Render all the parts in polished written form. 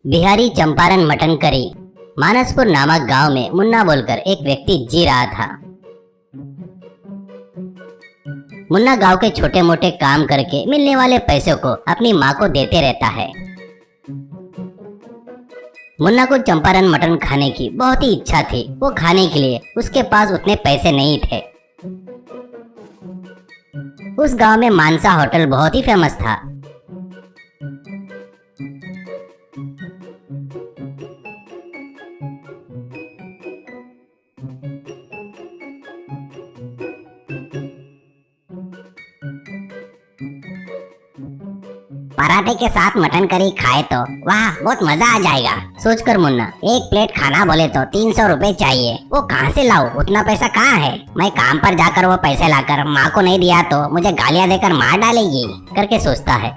Bihari Champaran mutton curry. मानसपुर नामक गांव में मुन्ना बोलकर एक व्यक्ति जी रहा था। मुन्ना गांव के छोटे मोटे काम करके मिलने वाले पैसों को अपनी माँ को देते रहता है। मुन्ना को चंपारण मटन खाने की बहुत ही इच्छा थी। वो खाने के लिए उसके पास उतने पैसे नहीं थे। उस गांव में मानसा होटल बहुत ही फेमस था। पराठे के साथ मटन करी खाए तो वाह बहुत मजा आ जाएगा, सोचकर मुन्ना एक प्लेट खाना बोले तो 300 रुपए चाहिए। वो कहाँ से लाऊं, उतना पैसा कहाँ है। मैं काम पर जाकर वो पैसे लाकर माँ को नहीं दिया तो मुझे गालियाँ देकर मार डालेगी करके सोचता है।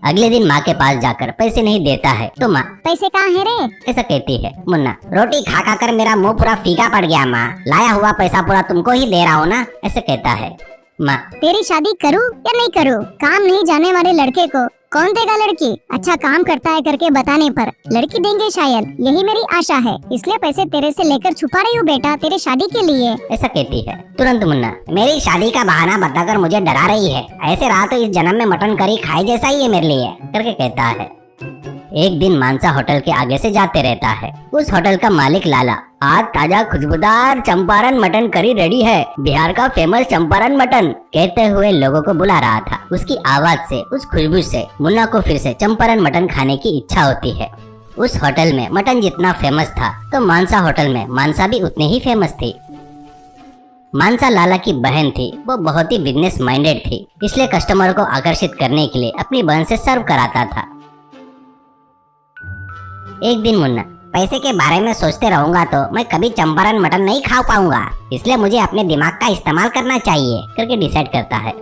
अगले दिन माँ के पास जाकर पैसे नहीं देता है तो माँ पैसे कहाँ है रे? ऐसा कहती है। मुन्ना रोटी खा खा कर मेरा मुंह पूरा फीका पड़ गया माँ, लाया हुआ पैसा पूरा तुमको ही दे रहा हूँ ना, ऐसे कहता है। माँ तेरी शादी करूँ या नहीं करूँ? काम नहीं जाने वाले लड़के को कौन देगा लड़की? अच्छा काम करता है करके बताने पर लड़की देंगे शायद, यही मेरी आशा है, इसलिए पैसे तेरे से लेकर छुपा रही हूँ बेटा तेरे शादी के लिए, ऐसा कहती है। तुरंत मुन्ना मेरी शादी का बहाना बताकर मुझे डरा रही है, ऐसे रहा तो इस जन्म में मटन करी खाए जैसा ही है मेरे लिए करके कहता है। एक दिन मानसा होटल के आगे से जाते रहता है। उस होटल का मालिक लाला आज ताजा खुशबूदार चंपारण मटन करी रेडी है, बिहार का फेमस चंपारण मटन कहते हुए लोगों को बुला रहा था। उसकी आवाज से, उस खुशबू से मुन्ना को फिर से चंपारण मटन खाने की इच्छा होती है। उस होटल में मटन जितना फेमस था तो मानसा होटल में मानसा भी उतनी ही फेमस थी। मानसा लाला की बहन थी, वो बहुत ही बिजनेस माइंडेड थी, इसलिए कस्टमर को आकर्षित करने के लिए अपनी बहन से सर्व कराता था। एक दिन मुन्ना पैसे के बारे में सोचते रहूंगा तो मैं कभी चंपारण मटन नहीं खा पाऊंगा, इसलिए मुझे अपने दिमाग का इस्तेमाल करना चाहिए करके डिसाइड करता है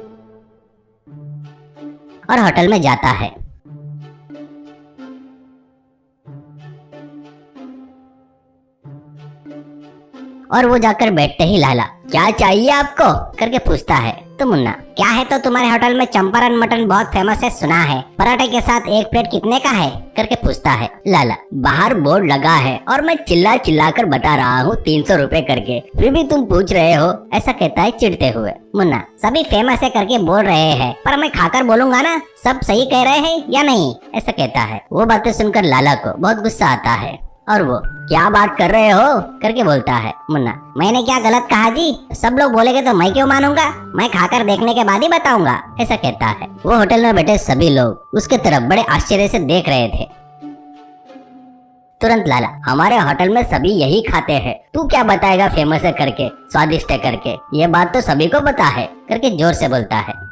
और होटल में जाता है। और वो जाकर बैठते ही लाला क्या चाहिए आपको करके पूछता है। तो मुन्ना क्या है तो तुम्हारे होटल में चंपारण मटन बहुत फेमस है सुना है, पराठे के साथ एक प्लेट कितने का है करके पूछता है। लाला बाहर बोर्ड लगा है और मैं चिल्ला चिल्ला कर बता रहा हूँ 300 रुपए करके, फिर भी तुम पूछ रहे हो, ऐसा कहता है चिढ़ते हुए। मुन्ना सभी फेमस है करके बोल रहे हैं, पर मैं खाकर बोलूंगा ना सब सही कह रहे हैं या नहीं, ऐसा कहता है। वो बातें सुनकर लाला को बहुत गुस्सा आता है और वो क्या बात कर रहे हो करके बोलता है। मुन्ना मैंने क्या गलत कहा जी, सब लोग बोलेंगे तो मैं क्यों मानूंगा, मैं खाकर देखने के बाद ही बताऊंगा, ऐसा कहता है। वो होटल में बैठे सभी लोग उसके तरफ बड़े आश्चर्य से देख रहे थे। तुरंत लाला हमारे होटल में सभी यही खाते हैं, तू क्या बताएगा फेमस है करके, स्वादिष्ट है करके, ये बात तो सभी को पता है करके जोर से बोलता है।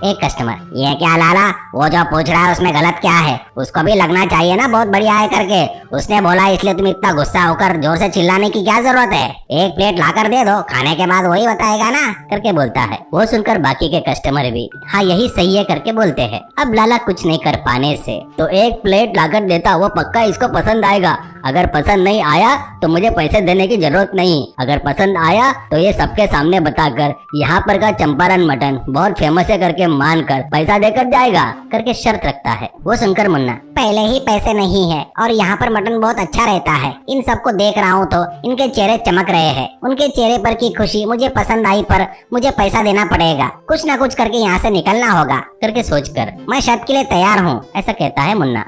एक कस्टमर ये क्या लाला, वो जो पूछ रहा है उसमें गलत क्या है, उसको भी लगना चाहिए ना बहुत बढ़िया है करके, उसने बोला इसलिए तुम इतना गुस्सा होकर जोर से चिल्लाने की क्या जरूरत है, एक प्लेट लाकर दे दो, खाने के बाद वही बताएगा ना करके बोलता है। वो सुनकर बाकी के कस्टमर भी हाँ यही सही है करके बोलते हैं। अब लाला कुछ नहीं कर पाने से तो एक प्लेट लाकर देता, वो पक्का इसको पसंद आएगा, अगर पसंद नहीं आया तो मुझे पैसे देने की जरूरत नहीं, अगर पसंद आया तो ये सबके सामने बताकर यहाँ पर का चंपारण मटन बहुत फेमस है करके मानकर पैसा देकर जाएगा करके शर्त रखता है। वो सुनकर मुन्ना पहले ही पैसे नहीं है और यहाँ पर मटन बहुत अच्छा रहता है, इन सबको देख रहा हूँ तो इनके चेहरे चमक रहे हैं, उनके चेहरे पर की खुशी मुझे पसंद आई, पर मुझे पैसा देना पड़ेगा, कुछ ना कुछ करके यहाँ से निकलना होगा करके सोचकर मैं शर्त के लिए तैयार हूँ, ऐसा कहता है मुन्ना।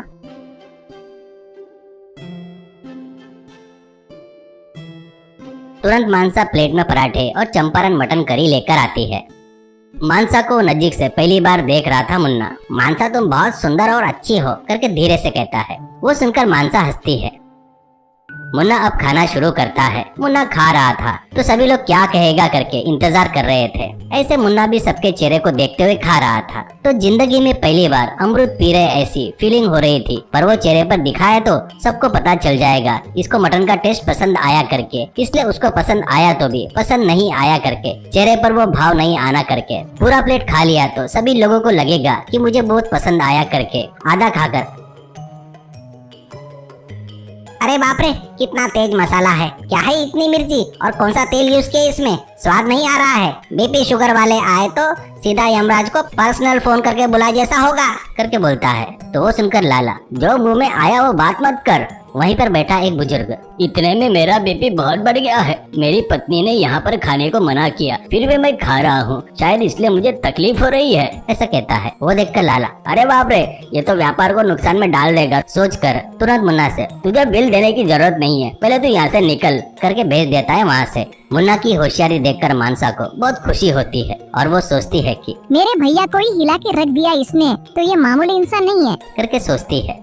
तुरंत मानसा प्लेट में पराठे और चंपारण मटन करी लेकर आती है। मानसा को नजीक से पहली बार देख रहा था मुन्ना। मानसा तुम बहुत सुंदर और अच्छी हो करके धीरे से कहता है। वो सुनकर मानसा हंसती है। मुन्ना अब खाना शुरू करता है। मुन्ना खा रहा था तो सभी लोग क्या कहेगा करके इंतजार कर रहे थे, ऐसे मुन्ना भी सबके चेहरे को देखते हुए खा रहा था। तो जिंदगी में पहली बार अमृत पी रहे ऐसी फीलिंग हो रही थी, पर वो चेहरे पर दिखाया तो सबको पता चल जाएगा इसको मटन का टेस्ट पसंद आया करके, इसलिए उसको पसंद आया तो भी पसंद नहीं आया करके, चेहरे पर वो भाव नहीं आना करके। पूरा प्लेट खा लिया तो सभी लोगों को लगेगा कि मुझे बहुत पसंद आया करके, आधा खाकर अरे बाप रे, कितना तेज मसाला है, क्या है इतनी मिर्ची और कौन सा तेल यूज किया इसमें, स्वाद नहीं आ रहा है। बीपी शुगर वाले आए तो सीधा यमराज को पर्सनल फोन करके बुला जैसा होगा करके बोलता है। तो वो सुनकर लाला, जो मुंह में आया वो बात मत कर। वहीं पर बैठा एक बुजुर्ग, इतने में मेरा बीपी बहुत बढ़ गया है, मेरी पत्नी ने यहाँ पर खाने को मना किया, फिर भी मैं खा रहा हूँ, शायद इसलिए मुझे तकलीफ हो रही है, ऐसा कहता है। वो देखकर लाला, अरे बाप रे, ये तो व्यापार को नुकसान में डाल देगा, सोच कर तुरंत मुन्ना से, तुझे बिल देने की जरूरत नहीं है, पहले तू यहाँ से निकल करके भेज देता है वहाँ से। मुन्ना की होशियारी देखकर मानसा को बहुत खुशी होती है और वो सोचती है कि मेरे भैया को ही हिला के रख दिया इसने, तो ये मामूली इंसान नहीं है करके सोचती है।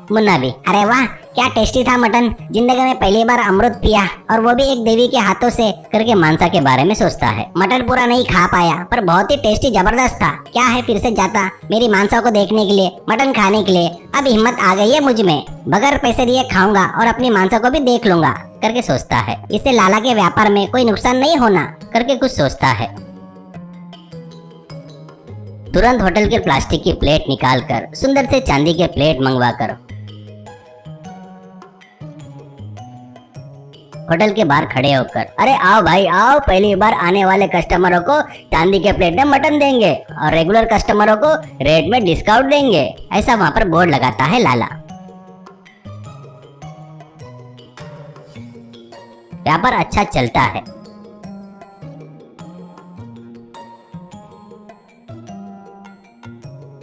मुन्ना भी, अरे वाह क्या टेस्टी था मटन, जिंदगी में पहली बार अमृत पिया और वो भी एक देवी के हाथों से करके मानसा के बारे में सोचता है। मटन पूरा नहीं खा पाया पर बहुत ही टेस्टी जबरदस्त था, क्या है फिर से जाता मेरी मानसा को देखने के लिए, मटन खाने के लिए। अब हिम्मत आ गई है मुझ में, बगैर पैसे दिए खाऊंगा और अपनी मानसा को भी देख लूंगा करके सोचता है। इससे लाला के व्यापार में कोई नुकसान नहीं होना करके कुछ सोचता है। तुरंत होटल के प्लास्टिक की प्लेट निकालकर सुंदर से चांदी के प्लेट मंगवाकर होटल के बाहर खड़े होकर, अरे आओ भाई आओ, पहली बार आने वाले कस्टमरों को चांदी के प्लेट में मटन देंगे और रेगुलर कस्टमरों को रेट में डिस्काउंट देंगे, ऐसा वहां पर बोर्ड लगाता है लाला। व्यापार अच्छा चलता है।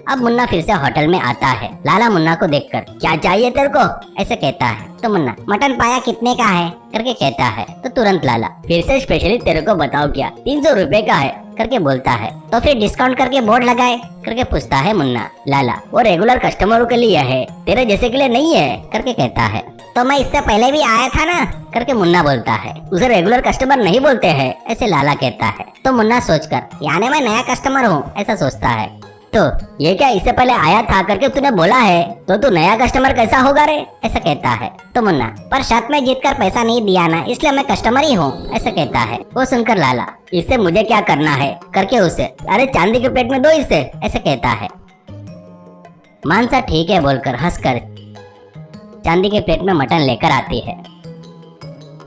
अब मुन्ना फिर से होटल में आता है। लाला मुन्ना को देखकर, क्या चाहिए तेरे को, ऐसे कहता है। तो मुन्ना, मटन पाया कितने का है करके कहता है। तो तुरंत लाला, फिर से स्पेशली तेरे को बताओ क्या, 300 रुपए का है करके बोलता है। तो फिर डिस्काउंट करके बोर्ड लगाए करके पूछता है मुन्ना। लाला, वो रेगुलर कस्टमरों के लिए है, तेरे जैसे के लिए नहीं है करके कहता है। तो मैं इससे पहले भी आया था ना करके मुन्ना बोलता है। उसे रेगुलर कस्टमर नहीं बोलते हैं, ऐसे लाला कहता है। तो मुन्ना सोचकर, यानी मैं नया कस्टमर हूँ, ऐसा सोचता है। तो ये क्या इससे पहले आया था करके तूने बोला है, तो तू नया कस्टमर कैसा होगा रे, ऐसा कहता है। तो मुन्ना, पर शर्त में जीत कर पैसा नहीं दिया ना, इसलिए मैं कस्टमर ही हूँ, ऐसा कहता है। वो सुनकर लाला, इससे मुझे क्या करना है करके उसे, अरे चांदी के प्लेट में दो इससे, ऐसा कहता है। मानसा ठीक है बोलकर हंसकर चांदी के प्लेट में मटन लेकर आती है।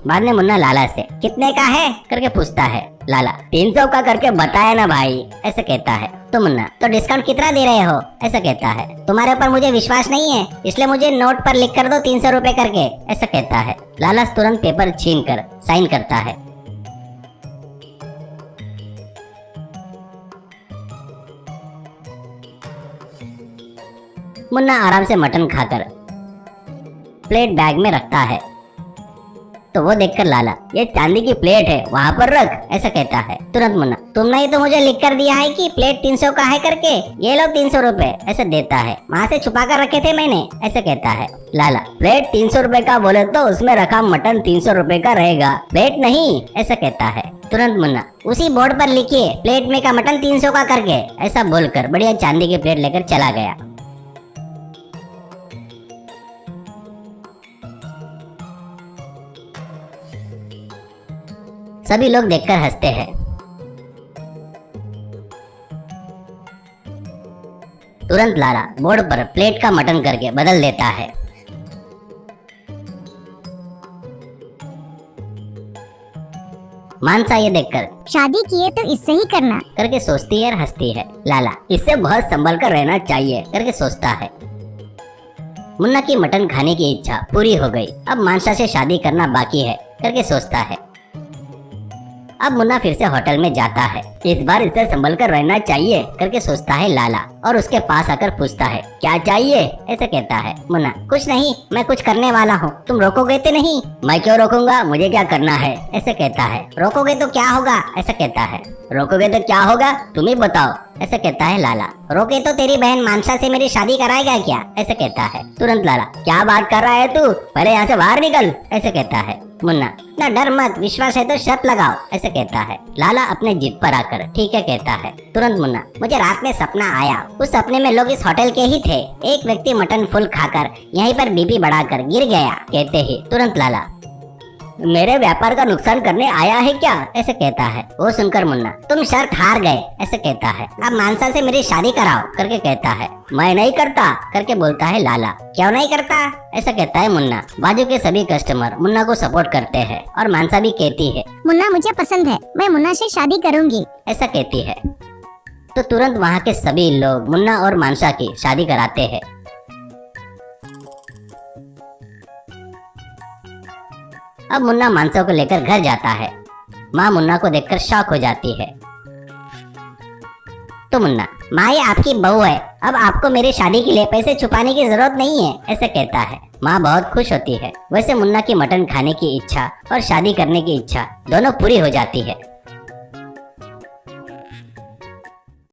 बाद में मुन्ना लाला से, कितने का है करके पूछता है। लाला, 300 का करके बताया ना भाई, ऐसा कहता है। तो मुन्ना, तो डिस्काउंट कितना दे रहे हो, ऐसा कहता है। तुम्हारे ऊपर मुझे विश्वास नहीं है, इसलिए मुझे नोट पर लिख कर दो 300 रुपए करके, ऐसा कहता है। लाला तुरंत पेपर छीन कर साइन करता है। मुन्ना आराम से मटन खाकर प्लेट बैग में रखता है। तो वो देखकर लाला, ये चांदी की प्लेट है, वहाँ पर रख, ऐसा कहता है। तुरंत मुन्ना, तुमने ही तो मुझे लिख कर दिया है कि प्लेट 300 का है करके, ये लो 300 रुपए, ऐसा देता है। वहाँ से छुपा कर रखे थे मैंने, ऐसा कहता है। लाला, प्लेट 300 रुपए का बोले तो उसमें रखा मटन 300 रुपए का रहेगा, प्लेट नहीं, ऐसा कहता है। तुरंत मुन्ना, उसी बोर्ड पर लिखिए प्लेट में का मटन 300 का करके, ऐसा बोलकर बढ़िया चांदी की प्लेट लेकर चला गया। सभी लोग देखकर हंसते हैं। तुरंत लाला बोर्ड पर प्लेट का मटन करके बदल देता है। मानसा ये देखकर, शादी किए तो इससे ही करना करके सोचती है और हंसती है। लाला, इससे बहुत संभल कर रहना चाहिए करके सोचता है। मुन्ना की मटन खाने की इच्छा पूरी हो गई, अब मानसा से शादी करना बाकी है करके सोचता है। अब मुन्ना फिर से होटल में जाता है। इस बार इससे संभल कर रहना चाहिए करके सोचता है लाला, और उसके पास आकर पूछता है, क्या चाहिए, ऐसे कहता है। मुन्ना, कुछ नहीं, मैं कुछ करने वाला हूँ, तुम रोकोगे तो नहीं। मैं क्यों रोकूंगा, मुझे क्या करना है, ऐसे कहता है। रोकोगे तो क्या होगा, ऐसा कहता है। रोकोगे तो क्या होगा, तुम ही बताओ, ऐसे कहता है लाला। रोके तो तेरी बहन मानसा से मेरी शादी कराएगा क्या, ऐसे कहता है। तुरंत लाला, क्या बात कर रहा है तू, पहले यहाँ से बाहर निकल, ऐसे कहता है। मुन्ना, ना डर मत, विश्वास है तो शर्त लगाओ, ऐसे कहता है। लाला अपने जिद पर आकर ठीक है कहता है। तुरंत मुन्ना, मुझे रात में सपना आया, उस सपने में लोग इस होटल के ही थे, एक व्यक्ति मटन फुल खाकर यहीं पर बीपी बढ़ाकर गिर गया, कहते ही तुरंत लाला, मेरे व्यापार का नुकसान करने आया है क्या, ऐसे कहता है। वो सुनकर मुन्ना, तुम शर्त हार गए, ऐसे कहता है। अब मानसा से मेरी शादी कराओ, करके कहता है। मैं नहीं करता, करके बोलता है लाला। क्यों नहीं करता, ऐसा कहता है मुन्ना। बाजू के सभी कस्टमर मुन्ना को सपोर्ट करते हैं और मानसा भी कहती है, मुन्ना मुझे पसंद है, मैं मुन्ना से शादी करूंगी। ऐसा कहती है। तो तुरंत वहाँ के सभी लोग मुन्ना और मानसा की शादी कराते हैं। अब मुन्ना मानसा को लेकर घर जाता है। माँ मुन्ना को देखकर शॉक हो जाती है। तो मुन्ना, माँ ये आपकी बहू है, अब आपको मेरी शादी के लिए पैसे छुपाने की जरूरत नहीं है, ऐसे कहता है। माँ बहुत खुश होती है। वैसे मुन्ना की मटन खाने की इच्छा और शादी करने की इच्छा दोनों पूरी हो जाती है।